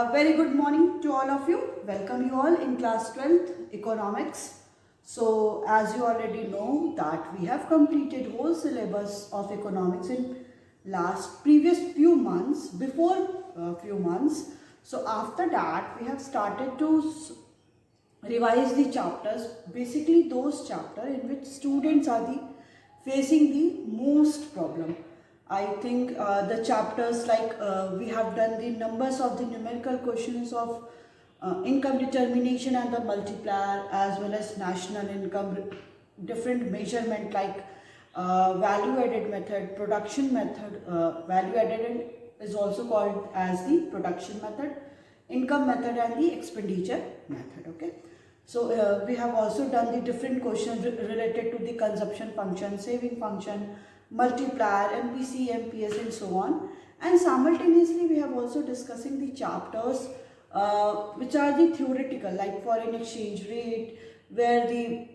Very good morning to all of you. Welcome you all in class 12th economics. So as you already know that we have completed whole syllabus of economics in previous few months, before few months. So after that we have started to revise the chapters, basically those chapters in which students are facing the most problem. I think the chapters like we have done the numbers of the numerical questions of income determination and the multiplier, as well as national income, different measurement like value added method, production method, value added is also called as the production method, income method and the expenditure method. Okay. So we have also done the different questions related to the consumption function, saving function, multiplier, MPC, MPS and so on. And simultaneously we have also discussing the chapters which are the theoretical, like foreign exchange rate, where the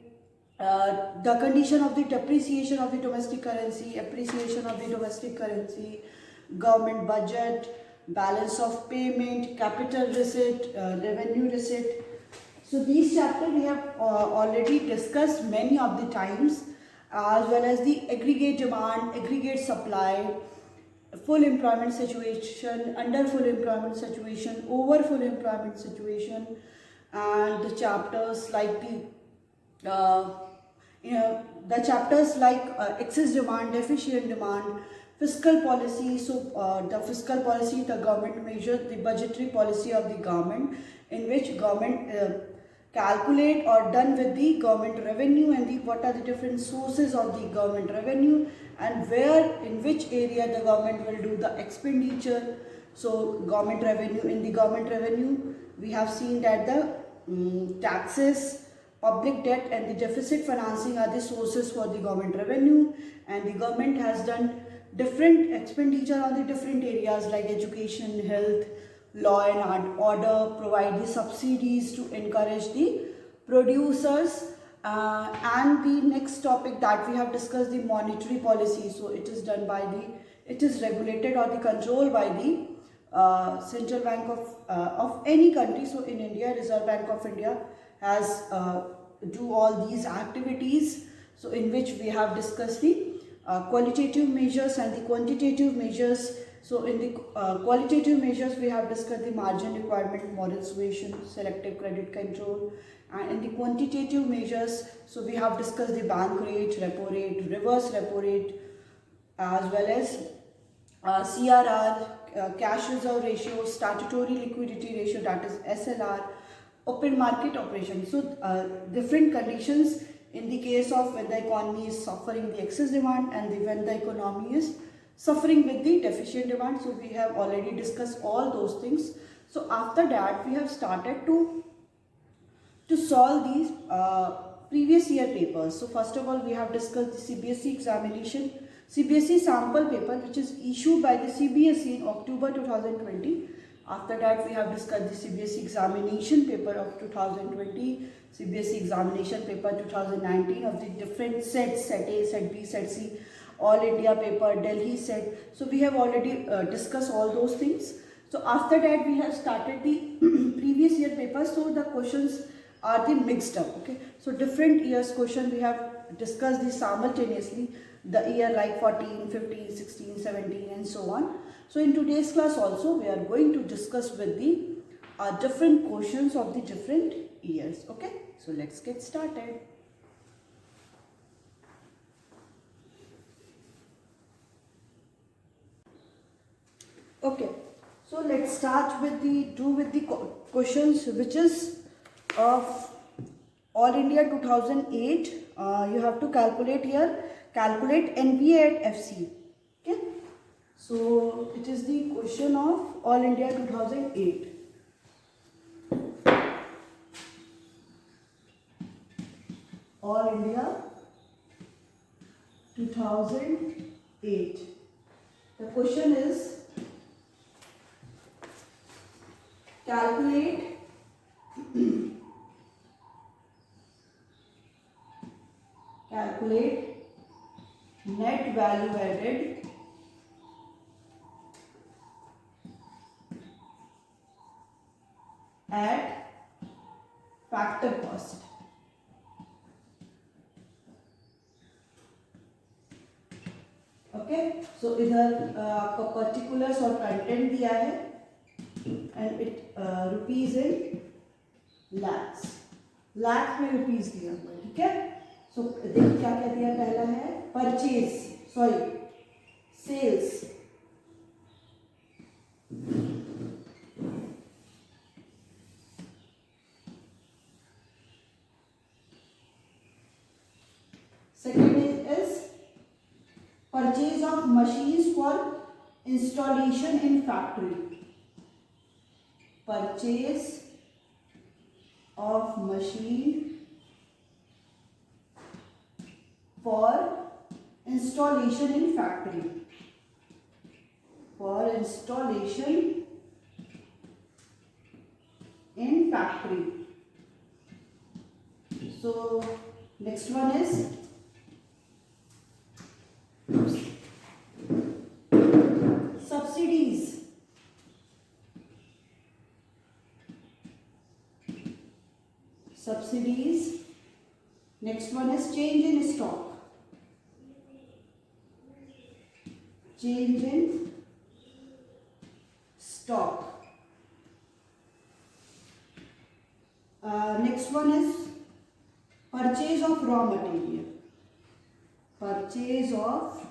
condition of the depreciation of the domestic currency, appreciation of the domestic currency, government budget, balance of payment, capital receipt, revenue receipt. So these chapters we have already discussed many of the times, as well as the aggregate demand, aggregate supply, full employment situation, under full employment situation, over full employment situation, and the chapters like the chapters like excess demand, deficient demand, fiscal policy. So the fiscal policy, the government measure the budgetary policy of the government, in which government calculate or done with the government revenue, and what are the different sources of the government revenue, and where in which area the government will do the expenditure. So government revenue, in the government revenue we have seen that the taxes, public debt and the deficit financing are the sources for the government revenue, and the government has done different expenditure on the different areas like education, health, law and order, provide the subsidies to encourage the producers, and the next topic that we have discussed, the monetary policy. So it is done by it is regulated or the controlled by the central bank of any country. So in India, Reserve Bank of India has do all these activities, so in which we have discussed the qualitative measures and the quantitative measures. So in the qualitative measures we have discussed the margin requirement, moral suasion, selective credit control, and in the quantitative measures, so we have discussed the bank rate, repo rate, reverse repo rate, as well as CRR, cash reserve ratio, statutory liquidity ratio, that is SLR, open market operation. So different conditions in the case of when the economy is suffering the excess demand, and when the economy is suffering with the deficient demand. So we have already discussed all those things. So after that we have started to solve these previous year papers. So first of all we have discussed the CBSE examination, CBSE sample paper, which is issued by the CBSE in October 2020. After that we have discussed the CBSE examination paper of 2020, CBSE examination paper 2019 of the different sets, set A, set B, set C, all India paper, Delhi set. So we have already discussed all those things. So after that we have started the previous year papers. So the questions are the mixed up. Okay, so different years question we have discussed this simultaneously, the year like 14, 15, 16, 17 and so on. So in today's class also we are going to discuss with the different questions of the different years. Okay, so let's get started. Okay, so let's start with the questions which is of All India 2008. You have to calculate here, calculate NPA at FC. Okay, so it is the question of All India 2008. All India 2008. The question is calculate net value added at factor cost. Okay, so इधर आपका particulars और content दिया है and it rupees in lakhs, lakh में rupees दिया हुआ है, ठीक है। सो देखिए क्या क्या दिया, पहला है purchase, sorry sales, second is purchase of machines for installation in factory, purchase of machine for installation in factory, for installation in factory. So next one is subsidies, subsidies. Next one is change in stock, change in stock. Next one is purchase of raw material, purchase of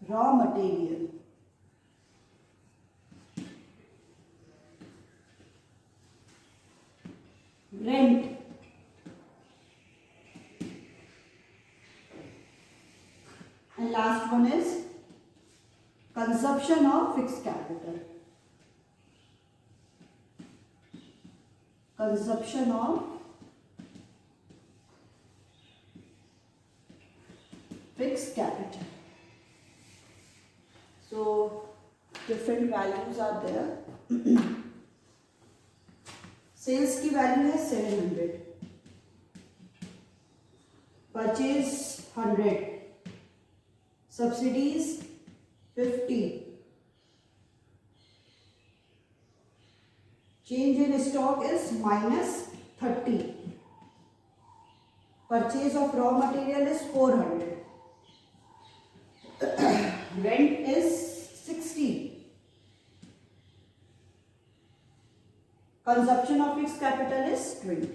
raw material. Rent, and last one is consumption of fixed capital, consumption of fixed capital. So different values are there. Sales की value है 700, purchase 100, subsidies 50, change in stock is -30, purchase of raw material is 400, rent is 60, consumption of fixed capital is 20।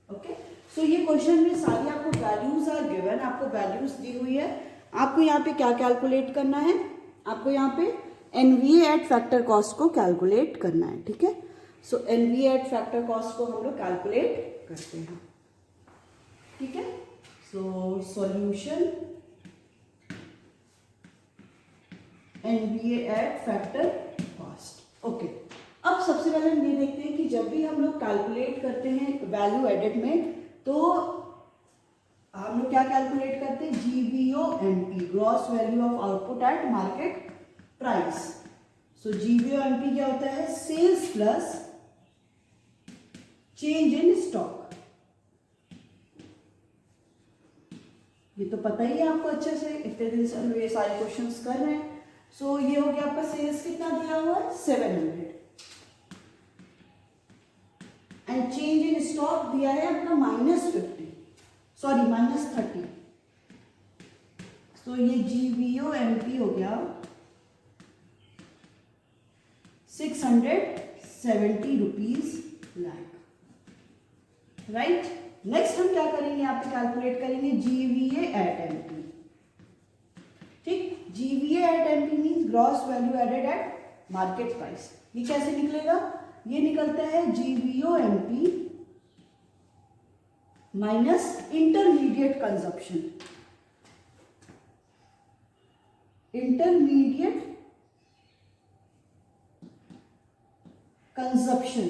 Okay, so ये question में सारी आपको values are given, आपको values दी हुई है। आपको यहाँ पे क्या कैलकुलेट करना है, आपको यहाँ पे एनवीए एट फैक्टर कॉस्ट को कैलकुलेट करना है, ठीक है। सो एनवीए एट फैक्टर कॉस्ट को हम लोग कैलकुलेट करते हैं, ठीक है। So solution NVA eight factor cost. Okay, अब सबसे पहले हम ये देखते हैं कि जब भी हम लोग कैलकुलेट करते हैं वैल्यू एडेड में, तो हम लोग क्या कैलकुलेट करते हैं, GVOMP, gross value of output at market price. So GVOMP क्या होता है, sales plus change in stock. ये तो पता ही है आपको अच्छे से, इतने दिन से हम ये सारे क्वेश्चंस कर रहे हैं। सो ये हो गया आपका सेल्स कितना दिया हुआ है 700, एंड चेंज इन स्टॉक दिया है आपका -30, तो ये GVOMP हो गया 670 रुपीज लाख, राइट। नेक्स्ट हम क्या करेंगे, यहाँ पे कैलकुलेट करेंगे GVA एट MP, ठीक। GVA at MP means gross value added at market price. ये कैसे निकलेगा, ये निकलता है GVOMP minus intermediate consumption, intermediate consumption.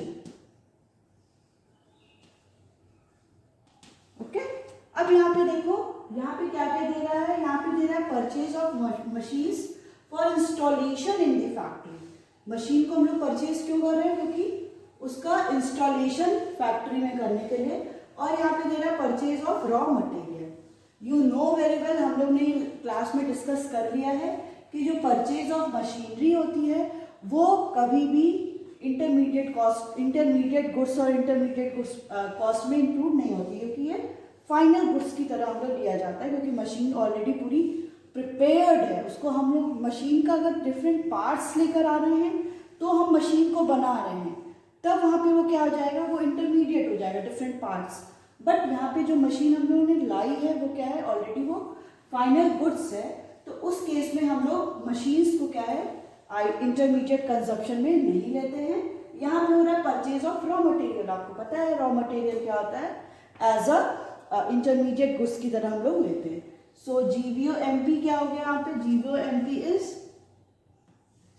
Okay, अब यहाँ पे देखो, यहाँ पे क्या क्या दे रहा है, यहाँ पे दे रहा है purchase of machines for installation in the factory. Machine को हम लोग परचेज क्यों कर रहे हैं, क्योंकि उसका इंस्टॉलेशन फैक्ट्री में करने के लिए। और यहाँ पे दे रहा है purchase of raw material. You know very well, हम लोग ने क्लास में डिस्कस कर लिया है कि जो परचेज ऑफ मशीनरी होती है वो कभी भी इंटरमीडिएट गुड्स और इंटरमीडिएट गुड्स कॉस्ट में इंक्लूड नहीं होती, क्योंकि ये फाइनल गुड्स की तरह हम लोग लिया जाता है, क्योंकि मशीन ऑलरेडी पूरी प्रिपेयर्ड है। उसको हम लोग मशीन का अगर डिफरेंट पार्ट्स लेकर आ रहे हैं तो हम मशीन को बना रहे हैं, तब वहाँ पे वो क्या हो जाएगा, वो इंटरमीडिएट हो जाएगा, डिफरेंट पार्ट्स। बट यहाँ पे जो मशीन हम लोगों ने लाई है वो क्या है, ऑलरेडी वो फाइनल गुड्स है। तो उस केस में हम लोग मशीन्स को क्या है, इंटरमीडिएट कंजप्शन में नहीं लेते हैं। यहाँ पे हो रहा है परचेज ऑफ रॉ मटेरियल। आपको पता है रॉ मटेरियल क्या होता है, एज अ इंटरमीडिएट गुड्स की तरह हम लोग लेते हैं। सो GVO-MP क्या हो गया यहाँ पे, GVO-MP इज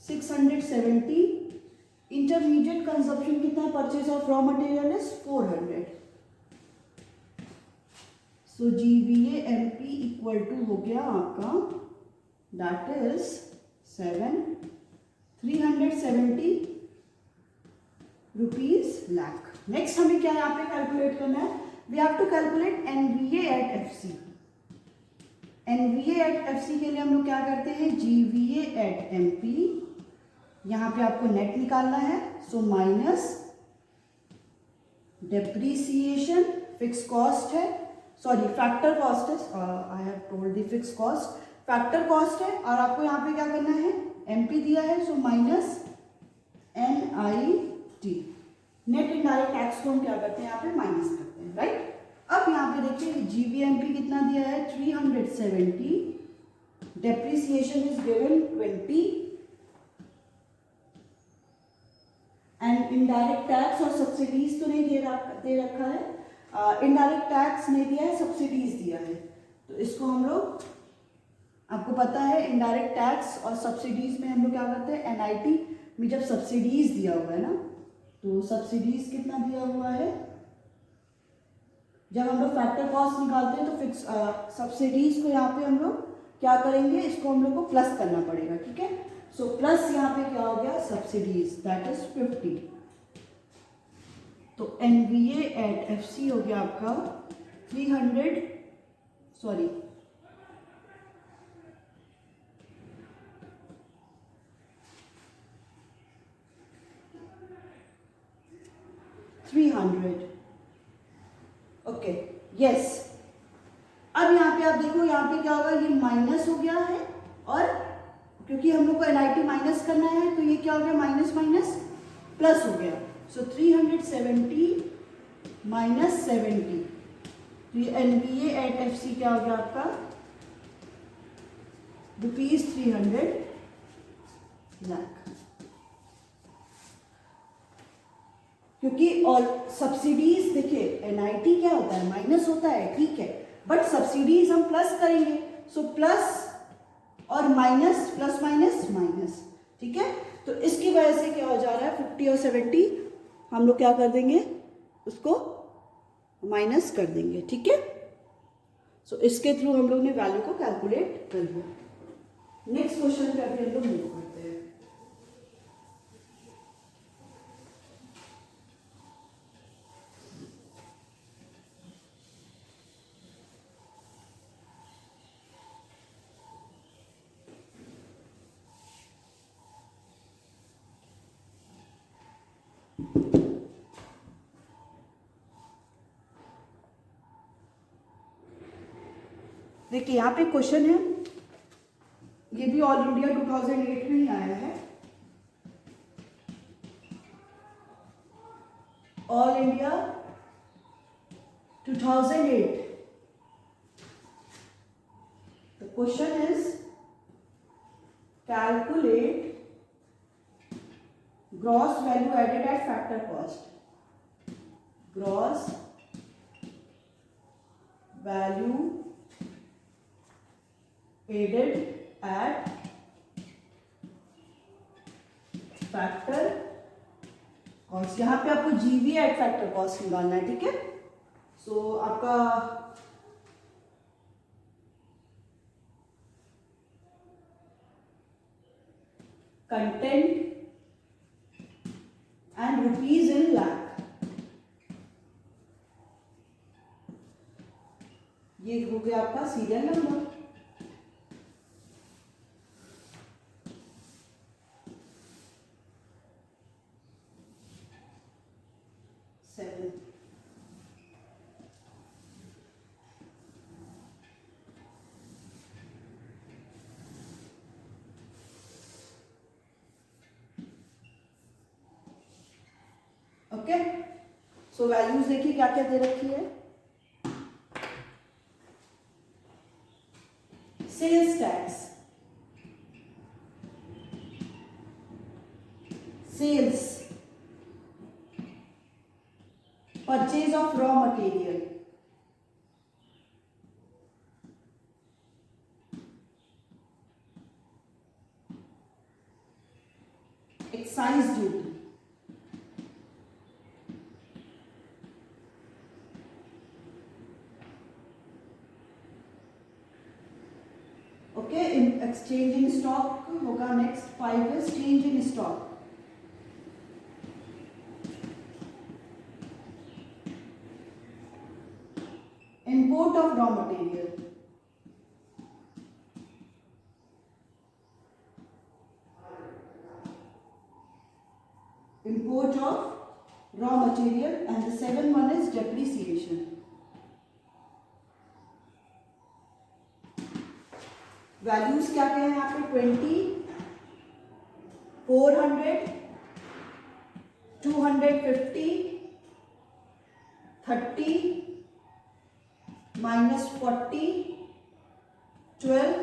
670। इंटरमीडिएट कंजप्शन कितना है, purchase of raw material is 400। So GVA-MP equal to हो गया आपका, that is 370 rupees lakh. Next हमें क्या यहाँ पे कैलकुलेट करना है, we have to calculate NVA at FC। NVA at FC के लिए हम लोग क्या करते हैं, GVA एट MP, यहाँ पे आपको नेट निकालना है। So minus depreciation, fix cost है, सॉरी फैक्टर कॉस्ट है, I have told the fix cost, factor cost है। और आपको यहाँ पे क्या करना है, MP दिया है, so minus NIT। Net indirect tax को हम क्या करते हैं, यहाँ पे माइनस करते हैं, राइट। अब यहाँ पे देखिए GVMP कितना दिया है, 370, depreciation is given 20, and indirect tax और सब्सिडीज तो नहीं दे रखा है, इनडायरेक्ट टैक्स नहीं दिया है, सब्सिडीज दिया है। तो इसको हम लोग, आपको पता है इनडायरेक्ट टैक्स और सब्सिडीज में हम लोग क्या करते हैं, NIT में जब सब्सिडीज दिया हुआ है ना, तो सब्सिडीज कितना दिया हुआ है, जब हम लोग फैक्टर कॉस्ट निकालते हैं तो फिक्स सब्सिडीज को यहाँ पे हम लोग क्या करेंगे, इसको हम लोग को प्लस करना पड़ेगा, ठीक है। सो प्लस यहाँ पे क्या हो गया, सब्सिडीज, दैट इज 50। तो NVA एट FC हो गया आपका 300, सॉरी 300, ओके, यस। अब यहाँ पे आप देखो, यहाँ पे क्या होगा, ये माइनस हो गया है, और क्योंकि हम लोग को NIT माइनस करना है तो ये क्या हो गया, माइनस माइनस प्लस हो गया। सो 370 माइनस 70, तो ये NVA एट FC क्या हो गया आपका, ₹300 लाख। क्योंकि और सब्सिडीज देखिए, NIT क्या होता है, माइनस होता है, ठीक है, बट सब्सिडीज हम प्लस करेंगे। सो प्लस और माइनस, प्लस माइनस माइनस, ठीक है। तो इसकी वजह से क्या हो जा रहा है, 50 और 70 हम लोग क्या कर देंगे, उसको माइनस कर देंगे, ठीक है। सो इसके थ्रू हम लोग ने वैल्यू को कैलकुलेट कर लिया। नेक्स्ट क्वेश्चन पे अभी हम लोग मूव करते हैं। देखिए यहाँ पे क्वेश्चन है, ये भी ऑल इंडिया 2008 में ही आया है। All India 2008, the question is calculate gross value added at factor cost. Gross value added at factor cost। यहाँ पे आपको GVA एट फैक्टर कॉस्ट निकालना है, ठीक है। सो आपका content and rupees in lakh, ये हो गया आपका सीरियल नंबर। सो वैल्यूज देखिए क्या क्या दे रखी है। Sales tax, sales, purchase of raw material, excise duty, okay. Exchange in stock होगा next. 5 is change in stock, import of raw material, import of raw material, and the 7th one is depreciation. Values क्या क्या है यहाँ पे? 20, 400, 250, 30, -40, 12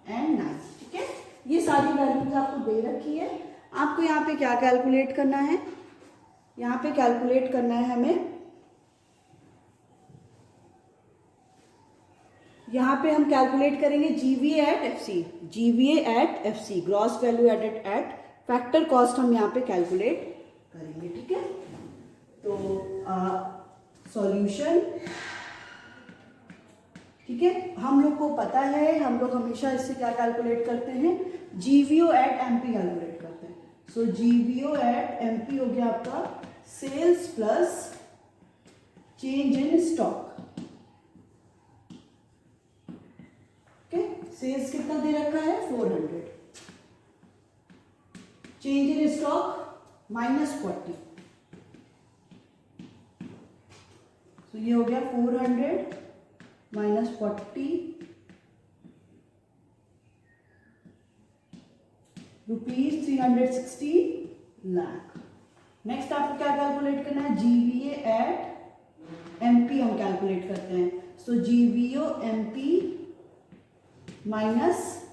and 9। ठीक है, ये सारी वैल्यूज आपको दे रखी है। आपको यहाँ पे क्या कैलकुलेट करना है? यहाँ पे कैलकुलेट करना है हमें, यहाँ पे हम कैलकुलेट करेंगे GVA at FC, GVA at FC, gross value added at factor cost, हम यहाँ पे कैलकुलेट करेंगे। ठीक है, तो सॉल्यूशन, ठीक है, हम लोग को पता है, हम लोग हमेशा इससे क्या कैलकुलेट करते हैं? जीवीओ एट एमपी कैलकुलेट करते हैं। सो जीवीओ एट एमपी हो गया आपका sales plus change in stock. Okay, sales कितना दे रखा है? 400, चेंज इन स्टॉक -40, तो ये हो गया 400 -40 रुपीज 360 लाख। नेक्स्ट आपको क्या कैलकुलेट करना है? जीवीए एट एमपी हम कैलकुलेट करते हैं। So GVO MP minus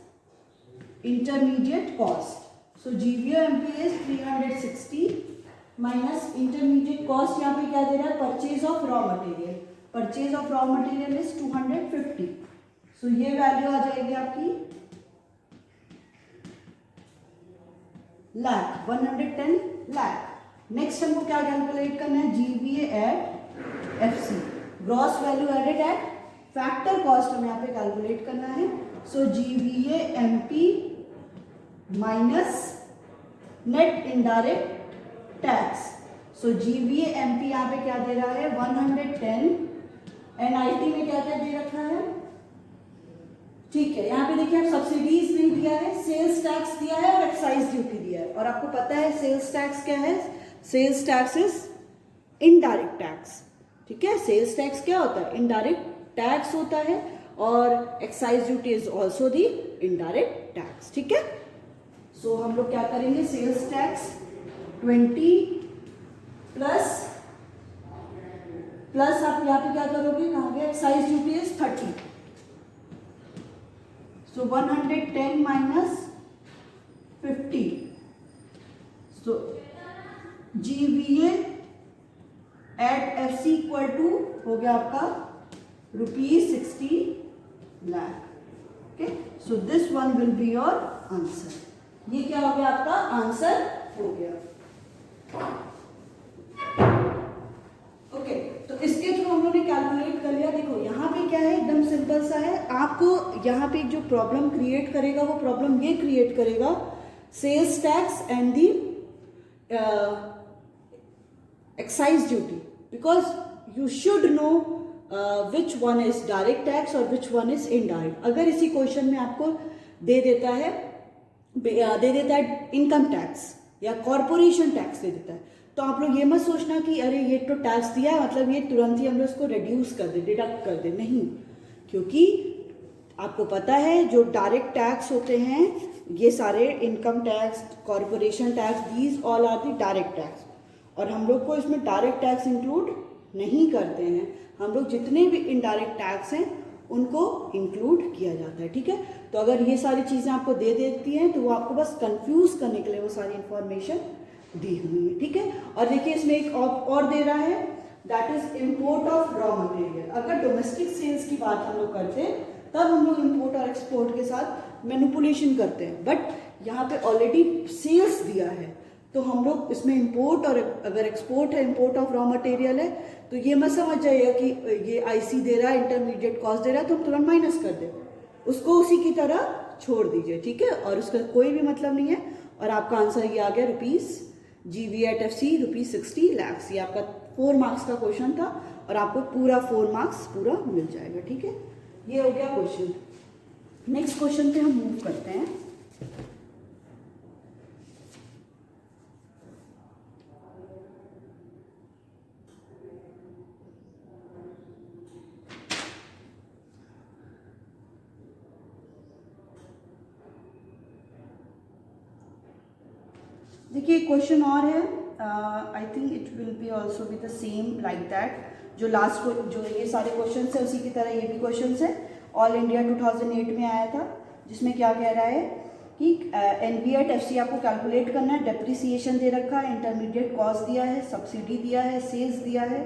intermediate cost. So GVO MP is 360 minus intermediate cost, यहाँ पे क्या दे रहा है? Purchase of raw material, purchase of raw material is 250। So ये वैल्यू आ जाएगी आपकी लाख, 110 लाख। नेक्स्ट हमको क्या कैलकुलेट करना है? GVA at FC, gross value added at factor cost, हम यहाँ पे कैलकुलेट करना है। So GVA MP minus net indirect tax. So GVA MP यहाँ पे क्या दे रहा है? 110, एनआईटी में क्या क्या दे रखा है? ठीक है, यहाँ पे देखिए आप सब्सिडीज नहीं दिया है, सेल्स टैक्स दिया है और एक्साइज ड्यूटी दिया है। और आपको पता है सेल्स टैक्स क्या है? Sales tax is indirect tax. ठीक है, सेल्स टैक्स क्या होता है? इनडायरेक्ट टैक्स होता है, और excise duty is also the indirect tax. ठीक है, सो हम लोग क्या करेंगे? सेल्स टैक्स 20 प्लस आप यहाँ पे क्या करोगे? कहाँ गया? Excise duty is 30। So 110 minus 50. So GVA at FC equal to हो गया आपका ₹60 lakh. Okay. So this one will be your answer. ये क्या हो गया? आपका आंसर हो गया। ओके, तो इसके थ्रू हम लोगों ने कैलकुलेट कर लिया। देखो यहाँ पे क्या है, एकदम सिंपल सा है। आपको यहाँ पे जो प्रॉब्लम क्रिएट करेगा, वो प्रॉब्लम ये क्रिएट करेगा, sales tax and the excise duty, because you should know which one is direct tax और विच वन इज इनडायरेक्ट। अगर इसी क्वेश्चन में आपको दे देता है इनकम टैक्स या कॉरपोरेशन टैक्स दे देता है, तो आप लोग ये मत सोचना कि अरे ये तो टैक्स दिया है मतलब ये तुरंत ही हम लोग इसको रिड्यूस कर दे, डिडक्ट कर दे। नहीं, क्योंकि आपको पता है जो डायरेक्ट टैक्स होते हैं ये सारे income tax, corporation tax, these all are the direct tax. और हम लोग को इसमें डायरेक्ट टैक्स इंक्लूड नहीं करते हैं, हम लोग जितने भी इनडायरेक्ट टैक्स हैं उनको इंक्लूड किया जाता है, ठीक है। तो अगर ये सारी चीज़ें आपको दे देती हैं तो वो आपको बस कंफ्यूज करने के लिए वो सारी इंफॉर्मेशन दी हुई है, ठीक है। और देखिए इसमें एक और दे रहा है, that is import of raw material. अगर डोमेस्टिक सेल्स की बात हम लोग करते हैं तब हम लोग इम्पोर्ट और एक्सपोर्ट के साथ मैनिपुलेशन करते हैं, बट यहाँ पे ऑलरेडी सेल्स दिया है तो हम लोग इसमें इंपोर्ट और अगर एक्सपोर्ट है, इंपोर्ट ऑफ रॉ मटेरियल है, तो ये मत समझ जाइए कि ये आईसी दे रहा है, इंटरमीडिएट कॉस्ट दे रहा है तो हम तुरंत माइनस कर दें, उसको उसी की तरह छोड़ दीजिए, ठीक है। और उसका कोई भी मतलब नहीं है। और आपका आंसर ये आ गया रुपीज़ GVAT-FC ₹60 lakhs। ये आपका 4 मार्क्स का क्वेश्चन था और आपको पूरा 4 मार्क्स पूरा मिल जाएगा, ठीक है। ये हो गया क्वेश्चन। नेक्स्ट क्वेश्चन पे हम मूव करते हैं। देखिए क्वेश्चन और है, I think it will be also be the same like that. जो लास्ट को जो ये सारे क्वेश्चन है उसी की तरह ये भी क्वेश्चन है। ऑल इंडिया 2008 में आया था, जिसमें क्या कह रहा है कि NVAT-FC आपको कैलकुलेट करना है। डेप्रिसिएशन दे रखा है, इंटरमीडिएट कॉस्ट दिया है, सब्सिडी दिया है, सेल्स दिया है,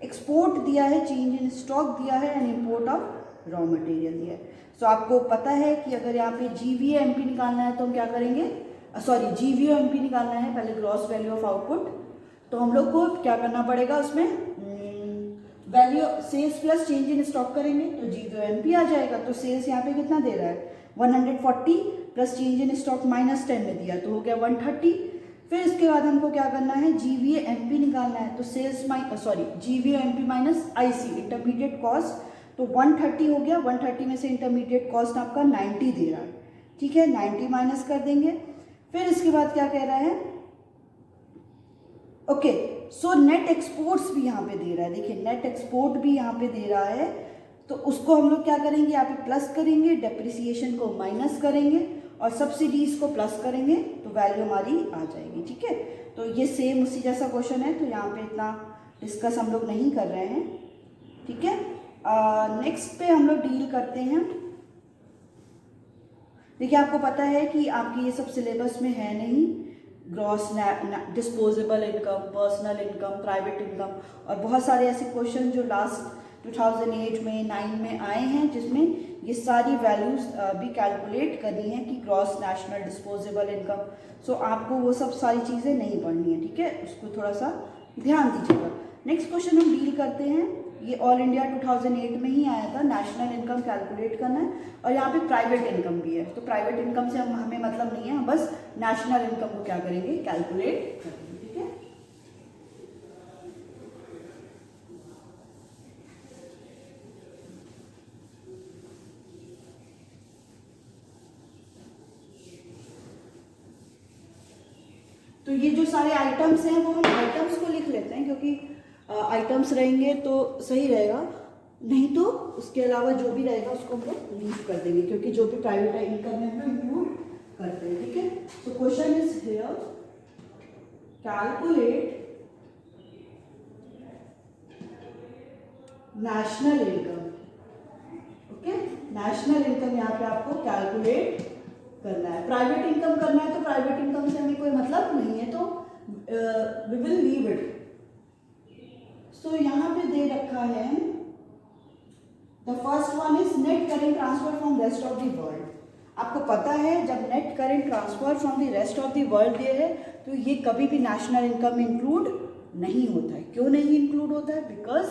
एक्सपोर्ट दिया है, चेंज इन स्टॉक दिया है and import of raw material दिया है। सो आपको पता है कि अगर यहाँ पे GVA-MP निकालना है तो हम क्या करेंगे, सॉरी GVA-MP निकालना है पहले, ग्रॉस वैल्यू ऑफ आउटपुट। तो हम लोग को क्या करना पड़ेगा, उसमें value sales plus change in stock करेंगे तो GVA-MP आ जाएगा। तो सेल्स यहाँ पे कितना दे रहा है 140 प्लस चेंज इन स्टॉक -10 में दिया तो हो गया 130। फिर इसके बाद हमको क्या करना है, GVA-MP निकालना है। तो sales GVA-MP minus IC intermediate cost, तो 130 हो गया। 130 में से इंटरमीडिएट कॉस्ट आपका 90 दे रहा है, ठीक है, 90 माइनस कर देंगे। फिर इसके बाद क्या कह रहा है, ओके सो नेट एक्सपोर्ट्स भी यहाँ पे दे रहा है। देखिए नेट एक्सपोर्ट भी यहाँ पे दे रहा है, तो उसको हम लोग क्या करेंगे, यहाँ पे प्लस करेंगे, डेप्रिसिएशन को माइनस करेंगे और सब्सिडीज को प्लस करेंगे तो वैल्यू हमारी आ जाएगी, ठीक है। तो ये सेम उसी जैसा क्वेश्चन है, तो यहाँ पे इतना डिस्कस हम लोग नहीं कर रहे हैं, ठीक है। नेक्स्ट पे हम लोग डील करते हैं। देखिए आपको पता है कि आपकी ये सब सिलेबस में है नहीं, gross disposable income, personal income, private income और बहुत सारे ऐसे क्वेश्चन जो लास्ट 2008 में 9 में आए हैं, जिसमें ये सारी वैल्यूज भी कैलकुलेट करनी है कि ग्रॉस नेशनल डिस्पोजेबल इनकम। सो आपको वो सब सारी चीज़ें नहीं पढ़नी है, ठीक है, उसको थोड़ा सा ध्यान दीजिएगा। नेक्स्ट क्वेश्चन हम डील करते हैं, ये ऑल इंडिया 2008 में ही आया था, नेशनल इनकम कैलकुलेट करना है और यहाँ पे प्राइवेट इनकम भी है। तो प्राइवेट इनकम से हमें मतलब नहीं है, हम बस नेशनल इनकम को क्या करेंगे, कैलकुलेट करेंगे, ठीक है। तो ये जो सारे आइटम्स हैं वो हम आइटम्स को लिख लेते हैं, क्योंकि आइटम्स रहेंगे तो सही रहेगा, नहीं तो उसके अलावा जो भी रहेगा उसको हम लोग लीव कर देंगे, क्योंकि जो भी प्राइवेट इनकम है हम इंक्लूड करते हैं, ठीक है। So question is here, calculate national income. Okay, national income यहाँ पे आपको कैलकुलेट करना है। प्राइवेट इनकम करना है तो प्राइवेट इनकम से हमें कोई मतलब नहीं है, तो वी विल लीव इट। सो यहाँ पे दे रखा है, the first one is net current transfer from rest of the world. आपको पता है जब net current transfer from the rest of the world ये है तो ये कभी भी नेशनल इनकम इंक्लूड नहीं होता है। क्यों नहीं इंक्लूड होता है? बिकॉज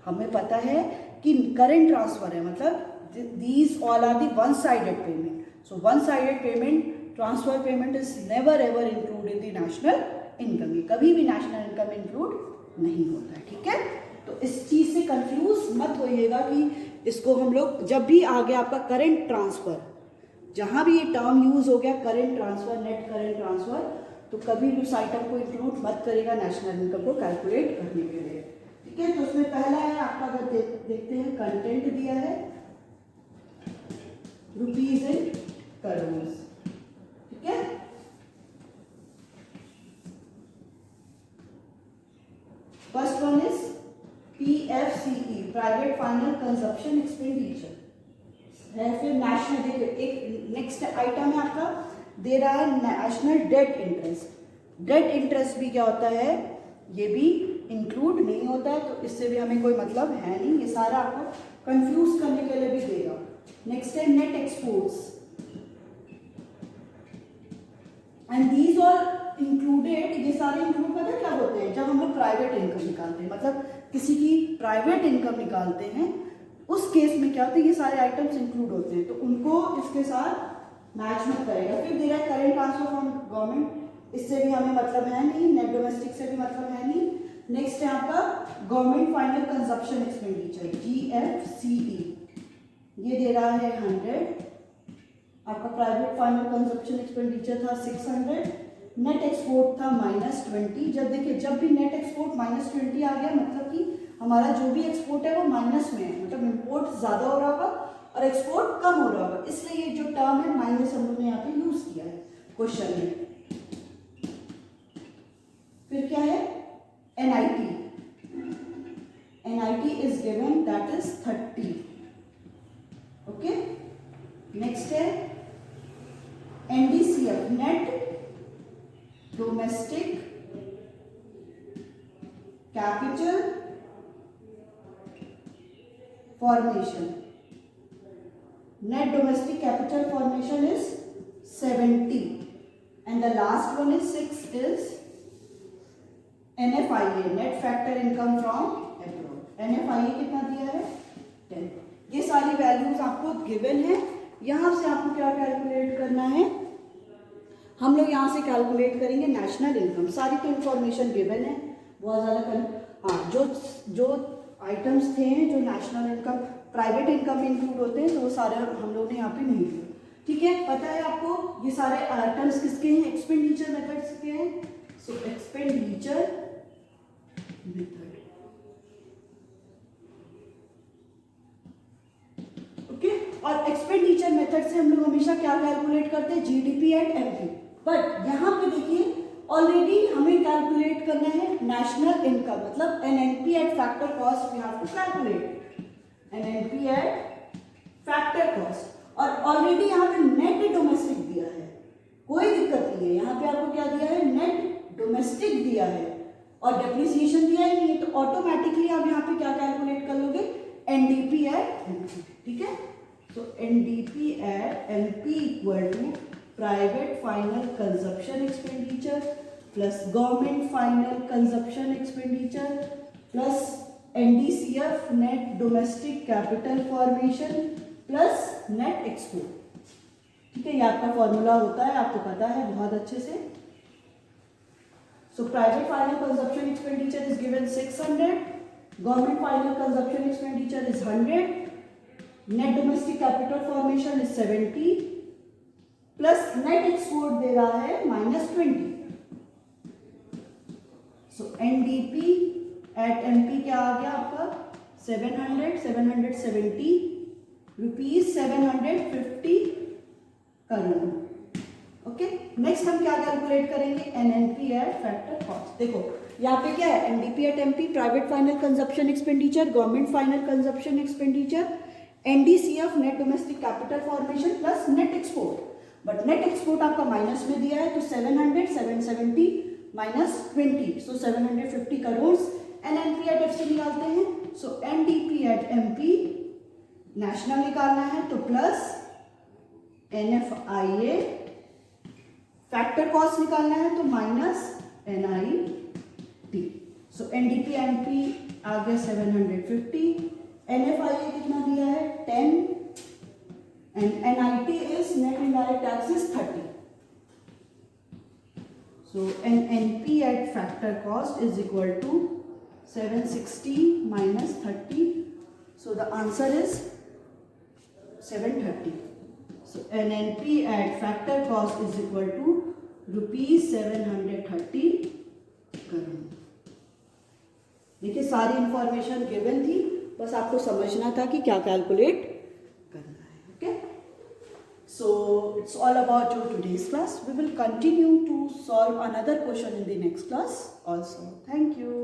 हमें पता है कि करेंट ट्रांसफर है, मतलब these all are the one sided payment. So one sided payment, transfer payment is never ever include in the national income. ये कभी भी नेशनल इनकम इंक्लूड नहीं होता है, ठीक है। तो इस चीज से कंफ्यूज मत होइएगा कि इसको हम लोग जब भी आ गया आपका करेंट ट्रांसफर, जहां भी ये टर्म यूज हो गया current transfer, net current transfer, तो कभी भी उस आइटम को इंक्लूड मत करेगा नेशनल इनकम को कैलकुलेट करने के लिए, ठीक है। तो उसमें पहला है आपका, अगर देखते हैं, कंटेंट दिया है रुपीज इन करोड़, ठीक है। कंजप्शन एक्सपेंडिचर है। फिर नेशनल, देखिए एक नेक्स्ट आइटम है आपका, दे रहा है national debt interest. Debt interest भी क्या होता है, ये भी इंक्लूड नहीं होता है, तो इससे भी हमें कोई मतलब है नहीं, ये सारा आपको कंफ्यूज करने के लिए भी देगा। नेक्स्ट है net exports, and these all included, ये सारे इंक्लूड पता है क्या होते हैं, जब हम लोग प्राइवेट इनकम निकालते हैं, मतलब किसी की प्राइवेट इनकम निकालते हैं, उस केस में क्या होता है, ये सारे आइटम्स इंक्लूड होते हैं, तो उनको इसके साथ मैच मत करेगा। फिर दे रहा है करेंट ट्रांसफर फ्रॉम गवर्नमेंट, इससे भी हमें मतलब है नहीं, नेट डोमेस्टिक से भी मतलब है नहीं। नेक्स्ट है आपका government final consumption expenditure GFCE, ये दे रहा है 100। आपका प्राइवेट फाइनल कंजप्शन एक्सपेंडिचर था 600। नेट एक्सपोर्ट था -20। जब देखिए, जब भी नेट एक्सपोर्ट -20 आ गया, मतलब कि हमारा जो भी एक्सपोर्ट है वो माइनस में है, मतलब इम्पोर्ट ज़्यादा हो रहा होगा और एक्सपोर्ट कम हो रहा होगा, इसलिए ये जो टर्म है माइनस हम लोग ने यहाँ पे यूज किया है क्वेश्चन में। फिर क्या है NIT, NIT is given, that is 30। Okay, next है NDCF, net domestic capital formation. Net domestic capital formation is 70, and the last one is 6 is NFIA, net factor income from abroad. NFIA कितना दिया है 10। ये सारी values आपको given है, यहाँ से आपको क्या कैलकुलेट करना है, हम लोग यहाँ से कैलकुलेट करेंगे नेशनल इनकम। सारी तो इंफॉर्मेशन गिवन है, बहुत ज़्यादा हाँ, जो आइटम्स थे जो नेशनल इनकम प्राइवेट इनकम में इंक्लूड होते हैं, तो वो सारे हम लोग ने यहाँ पे नहीं दिए। ठीक है, पता है आपको ये सारे आइटम्स किसके हैं, एक्सपेंडिचर मेथड्स के हैं। सो एक्सपेंडिचर मेथड, ओके। और एक्सपेंडिचर मेथड से हम लोग हमेशा क्या कैलकुलेट करते हैं, GDP एट MP। बट यहाँ पे देखिए ऑलरेडी हमें कैलकुलेट करना है नेशनल इनकम, मतलब NNP at factor cost we have to calculate, NNP at factor cost. और ऑलरेडी यहाँ पे नेट डोमेस्टिक दिया है, कोई दिक्कत नहीं है, यहाँ पे आपको क्या दिया है, नेट डोमेस्टिक दिया है और डेप्रिसिएशन दिया ही नहीं, तो ऑटोमेटिकली आप यहाँ पे क्या कैलकुलेट कर लोगे, NDP एट MP। ठीक है, तो NDP at MP equal to private final consumption expenditure plus government final consumption expenditure plus NDCF net domestic capital formation plus net export. ठीक है, ये आपका फॉर्मूला होता है, आपको पता है बहुत अच्छे से। So private final consumption expenditure is given 600, government final consumption expenditure is 100, net domestic capital formation is 70 plus net export दे रहा है -20। सो NDP एट MP क्या आ गया आपका 770 रुपीज 750 करोड़। ओके, नेक्स्ट हम क्या कैलकुलेट करेंगे, NNP एट फैक्टर कॉस्ट। देखो यहाँ पे क्या है, NDP at MP private final consumption expenditure, government final consumption expenditure, NDCF net domestic capital formation plus net export. But net export आपका माइनस में दिया है, तो 700 770 -20, so 750 crore. NNP at FC निकालते हैं, सो NDP एट MP नेशनल निकालना है, तो प्लस NFIA फैक्टर कॉस्ट निकालना है, तो माइनस NIT। सो NDP MP आ गया 750, NFIA कितना दिया है 10, and NIT is net indirect tax is 30. So NNP at factor cost is equal to 760 minus 30. So the answer is 730. So NNP at factor cost is equal to rupees 730 crore. देखिए सारी information given थी, बस आपको समझना था कि क्या calculate करना है। Okay, so it's all about your today's class. We will continue to solve another question in the next class also. Thank you.